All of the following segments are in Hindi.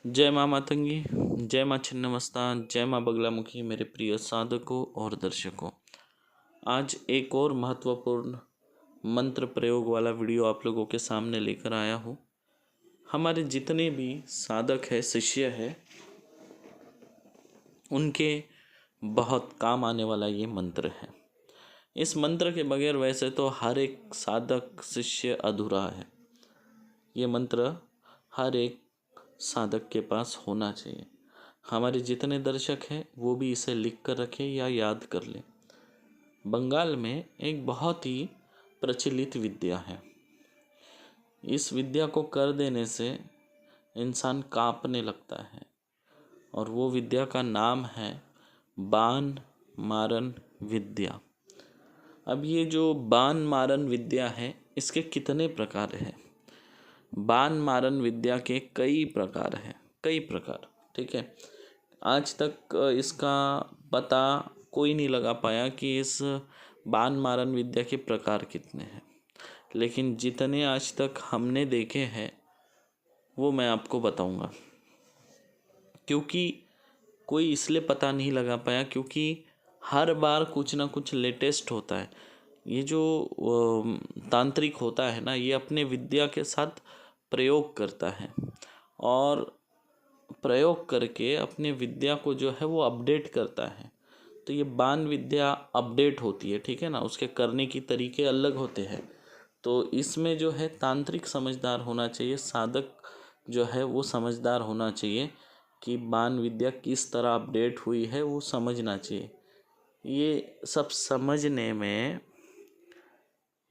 जय माँ मातंगी, जय माँ छिन्नमस्ता, जय माँ बगलामुखी। मेरे प्रिय साधकों और दर्शकों, आज एक और महत्वपूर्ण मंत्र प्रयोग वाला वीडियो आप लोगों के सामने लेकर आया हूँ। हमारे जितने भी साधक है, शिष्य है, उनके बहुत काम आने वाला ये मंत्र है। इस मंत्र के बगैर वैसे तो हर एक साधक शिष्य अधूरा है। ये मंत्र हर एक साधक के पास होना चाहिए। हमारे जितने दर्शक हैं वो भी इसे लिख कर रखें या याद कर लें। बंगाल में एक बहुत ही प्रचलित विद्या है। इस विद्या को कर देने से इंसान कांपने लगता है और वो विद्या का नाम है बाण मारन विद्या। अब ये जो बाण मारन विद्या है, इसके कितने प्रकार हैं? बाण मारन विद्या के कई प्रकार हैं, कई प्रकार। ठीक है, आज तक इसका पता कोई नहीं लगा पाया कि इस बाण मारन विद्या के प्रकार कितने हैं, लेकिन जितने आज तक हमने देखे हैं वो मैं आपको बताऊंगा। क्योंकि कोई इसलिए पता नहीं लगा पाया क्योंकि हर बार कुछ ना कुछ लेटेस्ट होता है। ये जो तांत्रिक होता है ना, ये अपने विद्या के साथ प्रयोग करता है और प्रयोग करके अपने विद्या को जो है वो अपडेट करता है। तो ये बाण विद्या अपडेट होती है, ठीक है ना, उसके करने की तरीके अलग होते हैं। तो इसमें जो है तांत्रिक समझदार होना चाहिए, साधक जो है वो समझदार होना चाहिए कि बाण विद्या किस तरह अपडेट हुई है, वो समझना चाहिए। ये सब समझने में,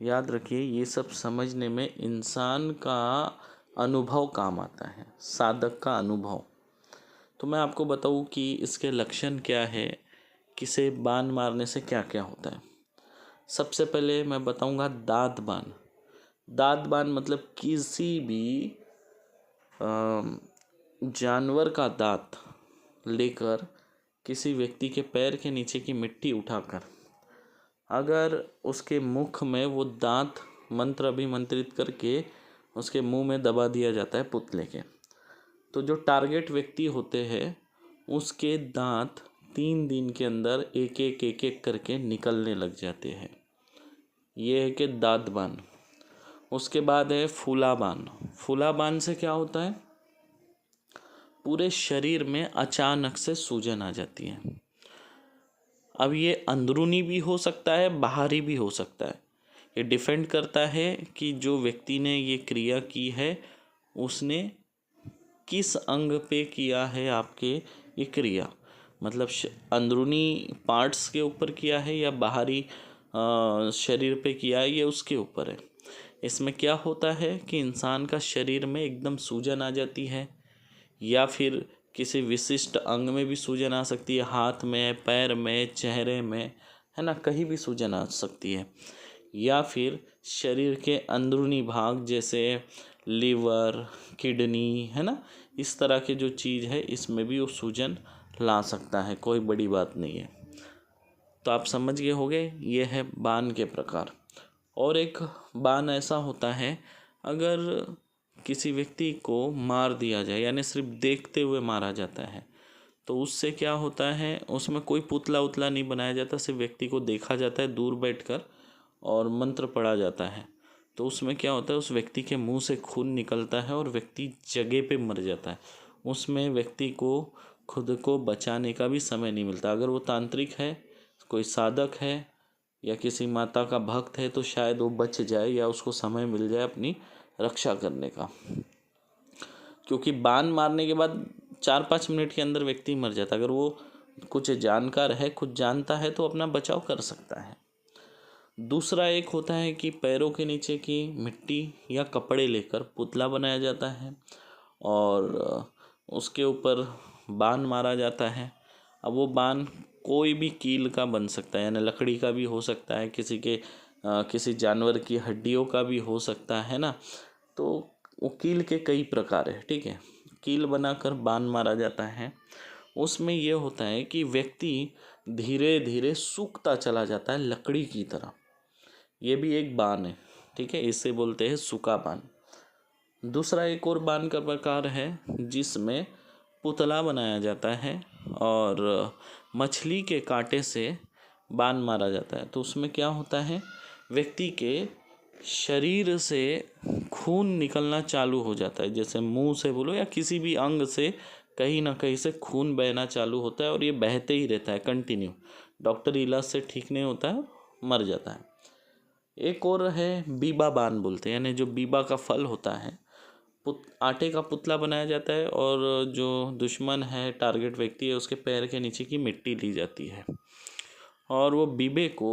याद रखिए, ये सब समझने में इंसान का अनुभव काम आता है, साधक का अनुभव। तो मैं आपको बताऊं कि इसके लक्षण क्या है, किसे बाण मारने से क्या क्या होता है। सबसे पहले मैं बताऊंगा दांत बाण। दांत बाण मतलब किसी भी जानवर का दांत लेकर किसी व्यक्ति के पैर के नीचे की मिट्टी उठाकर अगर उसके मुख में वो दांत मंत्र अभिमंत्रित करके उसके मुंह में दबा दिया जाता है पुतले के, तो जो टारगेट व्यक्ति होते हैं उसके दांत 3 दिन के अंदर एक एक करके निकलने लग जाते हैं। ये है कि दांत बाण। उसके बाद है फूला बाण। फूला बाण से क्या होता है? पूरे शरीर में अचानक से सूजन आ जाती है। अब ये अंदरूनी भी हो सकता है, बाहरी भी हो सकता है। ये डिपेंड करता है कि जो व्यक्ति ने ये क्रिया की है उसने किस अंग पे किया है आपके ये क्रिया, मतलब अंदरूनी पार्ट्स के ऊपर किया है या बाहरी शरीर पे किया है, ये उसके ऊपर है। इसमें क्या होता है कि इंसान का शरीर में एकदम सूजन आ जाती है या फिर किसी विशिष्ट अंग में भी सूजन आ सकती है, हाथ में, पैर में, चेहरे में, है ना, कहीं भी सूजन आ सकती है। या फिर शरीर के अंदरूनी भाग जैसे लीवर, किडनी, है ना, इस तरह के जो चीज़ है इसमें भी वो सूजन ला सकता है। कोई बड़ी बात नहीं है। तो आप समझ गए होंगे, ये है बाण के प्रकार। और एक बाण ऐसा होता है, अगर किसी व्यक्ति को मार दिया जाए, यानी सिर्फ देखते हुए मारा जाता है, तो उससे क्या होता है, उसमें कोई पुतला उतला नहीं बनाया जाता, सिर्फ व्यक्ति को देखा जाता है दूर बैठकर और मंत्र पढ़ा जाता है। तो उसमें क्या होता है, उस व्यक्ति के मुंह से खून निकलता है और व्यक्ति जगह पे मर जाता है। उसमें व्यक्ति को खुद को बचाने का भी समय नहीं मिलता। अगर वो तांत्रिक है, कोई साधक है या किसी माता का भक्त है तो शायद वो बच जाए या उसको समय मिल जाए अपनी रक्षा करने का, क्योंकि बाण मारने के बाद 4-5 मिनट के अंदर व्यक्ति मर जाता है। अगर वो कुछ जानकार है, खुद जानता है, तो अपना बचाव कर सकता है। दूसरा एक होता है कि पैरों के नीचे की मिट्टी या कपड़े लेकर पुतला बनाया जाता है और उसके ऊपर बाण मारा जाता है। अब वो बाण कोई भी कील का बन सकता है, यानी लकड़ी का भी हो सकता है, किसी जानवर की हड्डियों का भी हो सकता है ना। तो वो कील के कई प्रकार है, ठीक है। कील बनाकर बाण मारा जाता है। उसमें ये होता है कि व्यक्ति धीरे धीरे सूखता चला जाता है लकड़ी की तरह। ये भी एक बाण है, ठीक है, इसे बोलते हैं सूखा बाण। दूसरा एक और बाण का प्रकार है जिसमें पुतला बनाया जाता है और मछली के कांटे से बाण मारा जाता है। तो उसमें क्या होता है, व्यक्ति के शरीर से खून निकलना चालू हो जाता है, जैसे मुंह से बोलो या किसी भी अंग से कहीं ना कहीं से खून बहना चालू होता है और ये बहते ही रहता है कंटिन्यू। डॉक्टरी इलाज से ठीक नहीं होता है, मर जाता है। एक और है बीबा बाण बोलते हैं, यानी जो बीबा का फल होता है, आटे का पुतला बनाया जाता है और जो दुश्मन है, टारगेट व्यक्ति है, उसके पैर के नीचे की मिट्टी ली जाती है और वो बीबे को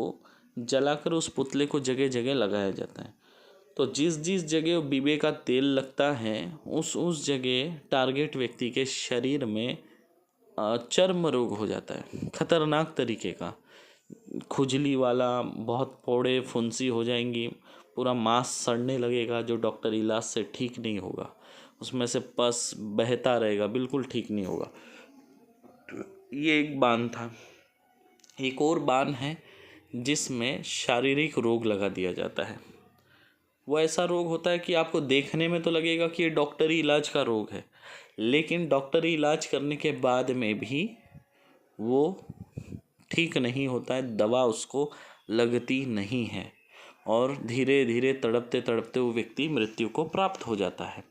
जलाकर उस पुतले को जगह जगह लगाया जाता है। तो जिस जिस जगह बीबे का तेल लगता है उस जगह टारगेट व्यक्ति के शरीर में चर्म रोग हो जाता है, खतरनाक तरीके का, खुजली वाला, बहुत फोड़े फुंसी हो जाएंगी, पूरा मांस सड़ने लगेगा जो डॉक्टर इलाज से ठीक नहीं होगा, उसमें से पस बहता रहेगा, बिल्कुल ठीक नहीं होगा। ये एक बाण था। एक और बाण है जिसमें शारीरिक रोग लगा दिया जाता है। वो ऐसा रोग होता है कि आपको देखने में तो लगेगा कि ये डॉक्टरी इलाज का रोग है, लेकिन डॉक्टरी इलाज करने के बाद में भी वो ठीक नहीं होता है, दवा उसको लगती नहीं है और धीरे धीरे तड़पते तड़पते वो व्यक्ति मृत्यु को प्राप्त हो जाता है।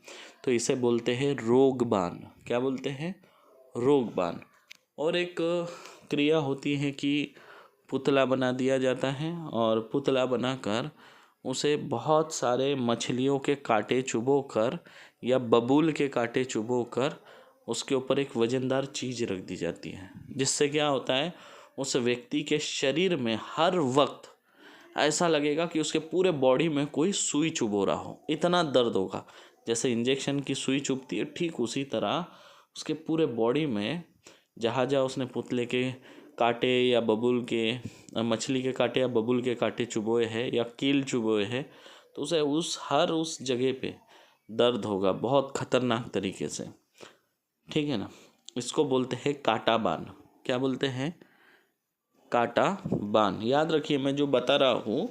तो इसे बोलते हैं रोगबाण। क्या बोलते हैं? रोगबाण। और एक क्रिया होती है कि पुतला बना दिया जाता है और पुतला बनाकर उसे बहुत सारे मछलियों के कांटे चुभोकर या बबूल के कांटे चुभोकर उसके ऊपर एक वजनदार चीज़ रख दी जाती है, जिससे क्या होता है, उस व्यक्ति के शरीर में हर वक्त ऐसा लगेगा कि उसके पूरे बॉडी में कोई सुई चुभो रहा हो, इतना दर्द होगा। जैसे इंजेक्शन की सुई चुभती है, ठीक उसी तरह उसके पूरे बॉडी में जहाँ जहाँ उसने पुतले के कांटे या बबूल के, मछली के कांटे या बबूल के कांटे चुभोए हैं या कील चुभोए हैं, तो उसे उस जगह पे दर्द होगा बहुत खतरनाक तरीके से। ठीक है ना? इसको बोलते हैं काटा बाण। क्या बोलते हैं? काटा बाण। याद रखिए, मैं जो बता रहा हूँ,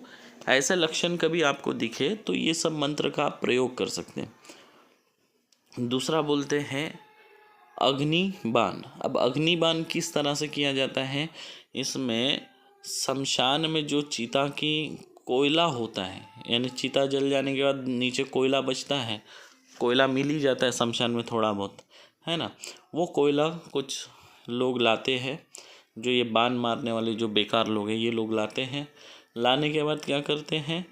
ऐसे लक्षण कभी आपको दिखे तो ये सब मंत्र का आप प्रयोग कर सकते हैं। दूसरा बोलते हैं अग्नि बाण। अब अग्नि बाण किस तरह से किया जाता है? इसमें शमशान में जो चिता की कोयला होता है, यानी चिता जल जाने के बाद नीचे कोयला बचता है, कोयला मिल ही जाता है शमशान में थोड़ा बहुत, है ना? वो कोयला कुछ लोग लाते हैं, जो ये बाण मारने वाले जो बेकार लोग हैं ये लोग लाते हैं। लाने के बाद क्या करते हैं,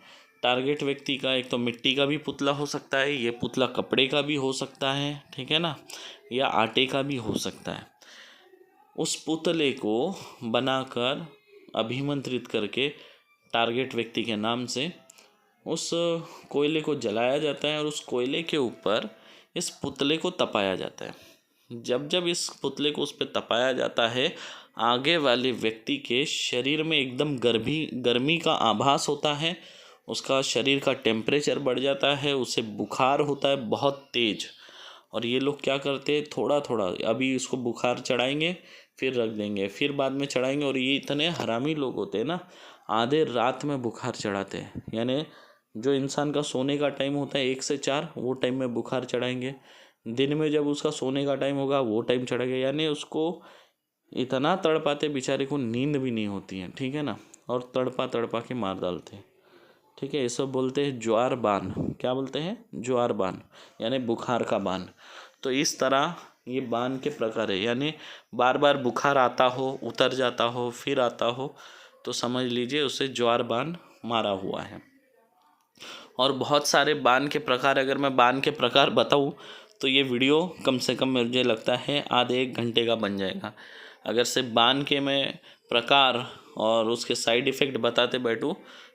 टारगेट व्यक्ति का एक तो मिट्टी का भी पुतला हो सकता है, ये पुतला कपड़े का भी हो सकता है, ठीक है ना, या आटे का भी हो सकता है। उस पुतले को बनाकर अभिमंत्रित करके टारगेट व्यक्ति के नाम से उस कोयले को जलाया जाता है और उस कोयले के ऊपर इस पुतले को तपाया जाता है। जब जब इस पुतले को उस पर तपाया जाता है, आगे वाले व्यक्ति के शरीर में एकदम गर्मी का आभास होता है, उसका शरीर का टेम्परेचर बढ़ जाता है, उसे बुखार होता है बहुत तेज। और ये लोग क्या करते हैं, थोड़ा थोड़ा अभी इसको बुखार चढ़ाएंगे, फिर रख देंगे, फिर बाद में चढ़ाएंगे। और ये इतने हरामी लोग होते हैं ना, आधे रात में बुखार चढ़ाते हैं, यानी जो इंसान का सोने का टाइम होता है 1 से 4, वो टाइम में बुखार चढ़ाएंगे। दिन में जब उसका सोने का टाइम होगा वो टाइम चढ़ाएंगे, यानी उसको इतना तड़पाते, बेचारे को नींद भी नहीं होती है, ठीक है ना, और तड़पा तड़पा के मार डालते हैं। ठीक है, ये सब बोलते हैं ज्वार बाण। क्या बोलते हैं? ज्वार बाण, यानी बुखार का बाण। तो इस तरह ये बाण के प्रकार है, यानी बार बार बुखार आता हो, उतर जाता हो, फिर आता हो, तो समझ लीजिए उसे ज्वार बाण मारा हुआ है। और बहुत सारे बाण के प्रकार, अगर मैं बाण के प्रकार बताऊं तो ये वीडियो कम से कम मुझे लगता है आधे 1 घंटे का बन जाएगा। अगर से बाण के मैं प्रकार और उसके साइड इफ़ेक्ट बताते बैठूं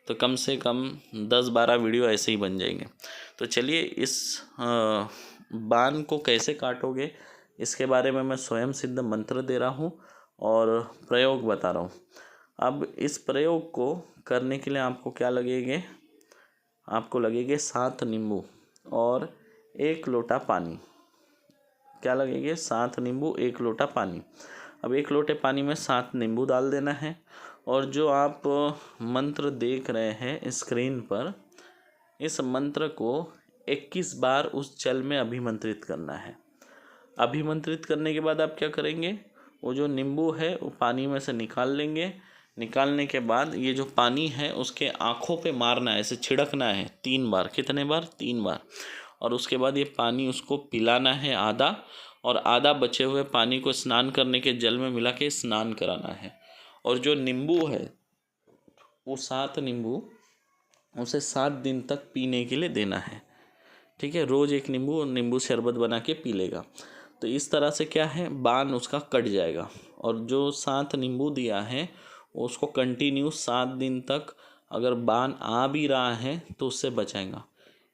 तो कम से कम 10-12 वीडियो ऐसे ही बन जाएंगे। तो चलिए, इस बाण को कैसे काटोगे इसके बारे में मैं स्वयं सिद्ध मंत्र दे रहा हूँ और प्रयोग बता रहा हूँ। अब इस प्रयोग को करने के लिए आपको क्या लगेंगे? आपको लगेंगे 7 नींबू और 1 लोटा पानी। क्या लगेंगे? 7 नींबू, 1 लोटा पानी। अब 1 लोटे पानी में 7 नींबू डाल देना है और जो आप मंत्र देख रहे हैं स्क्रीन पर, इस मंत्र को 21 बार उस जल में अभिमंत्रित करना है। अभिमंत्रित करने के बाद आप क्या करेंगे, वो जो नींबू है वो पानी में से निकाल लेंगे। निकालने के बाद ये जो पानी है उसके आँखों पे मारना है, ऐसे छिड़कना है 3 बार। कितने बार? 3 बार। और उसके बाद ये पानी उसको पिलाना है आधा, और आधा बचे हुए पानी को स्नान करने के जल में मिला के स्नान कराना है। और जो नींबू है वो 7 नींबू उसे 7 दिन तक पीने के लिए देना है। ठीक है, रोज़ एक नींबू शरबत बना के पी लेगा। तो इस तरह से क्या है, बान उसका कट जाएगा। और जो 7 नींबू दिया है उसको कंटिन्यू 7 दिन तक अगर बान आ भी रहा है तो उससे बचाएगा।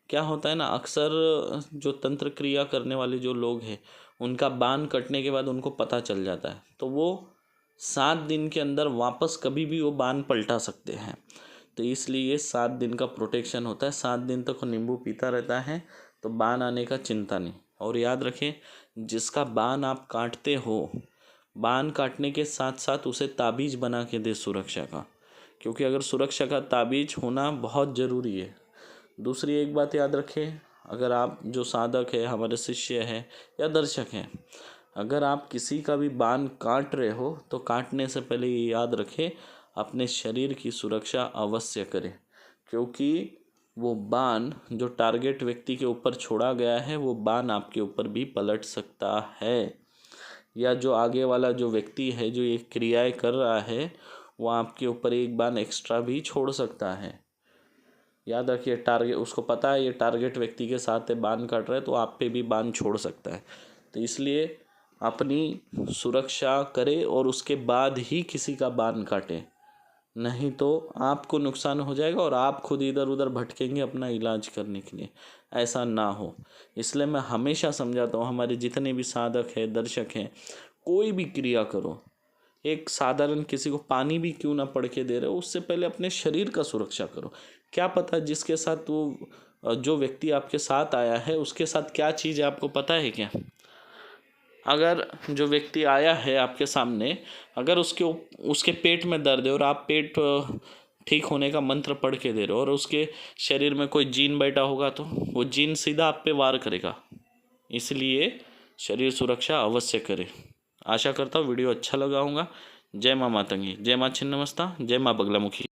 क्या होता है ना, अक्सर जो तंत्र क्रिया करने वाले जो लोग हैं उनका बान कटने के बाद उनको पता चल जाता है, तो वो 7 दिन के अंदर वापस कभी भी वो बान पलटा सकते हैं। तो इसलिए 7 दिन का प्रोटेक्शन होता है। 7 दिन तक वो नींबू पीता रहता है तो बान आने का चिंता नहीं। और याद रखें, जिसका बान आप काटते हो, बान काटने के साथ साथ उसे ताबीज़ बना के दे सुरक्षा का, क्योंकि अगर सुरक्षा का ताबीज़ होना बहुत ज़रूरी है। दूसरी एक बात याद रखें, अगर आप जो साधक है, हमारे शिष्य हैं या दर्शक हैं, अगर आप किसी का भी बान काट रहे हो तो काटने से पहले ये याद रखें, अपने शरीर की सुरक्षा अवश्य करें, क्योंकि वो बान जो टारगेट व्यक्ति के ऊपर छोड़ा गया है वो बान आपके ऊपर भी पलट सकता है, या जो आगे वाला जो व्यक्ति है जो ये क्रियाएं कर रहा है वो आपके ऊपर एक बान एक्स्ट्रा भी छोड़ सकता है। याद रखिए, टारगेट उसको पता है ये टारगेट व्यक्ति के साथ है, बान काट रहा है तो आप पे भी बान छोड़ सकता है। तो इसलिए अपनी सुरक्षा करें और उसके बाद ही किसी का बान काटें, नहीं तो आपको नुकसान हो जाएगा और आप खुद इधर उधर भटकेंगे अपना इलाज करने के लिए। ऐसा ना हो, इसलिए मैं हमेशा समझाता हूँ हमारे जितने भी साधक हैं, दर्शक हैं, कोई भी क्रिया करो, एक साधारण किसी को पानी भी क्यों ना पढ़ के दे रहे हो, उससे पहले अपने शरीर का सुरक्षा करो। क्या पता जिसके साथ वो जो व्यक्ति आपके साथ आया है उसके साथ क्या चीज़ है, आपको पता है क्या? अगर जो व्यक्ति आया है आपके सामने, अगर उसके पेट में दर्द है और आप पेट ठीक होने का मंत्र पढ़ के दे रहे हो और उसके शरीर में कोई जीन बैठा होगा तो वो जीन सीधा आप पे वार करेगा। इसलिए शरीर सुरक्षा अवश्य करें। आशा करता हूँ वीडियो अच्छा लगा होगा। जय माँ मातंगी, जय माँ छिन्नमस्ता, जय माँ बगलामुखी।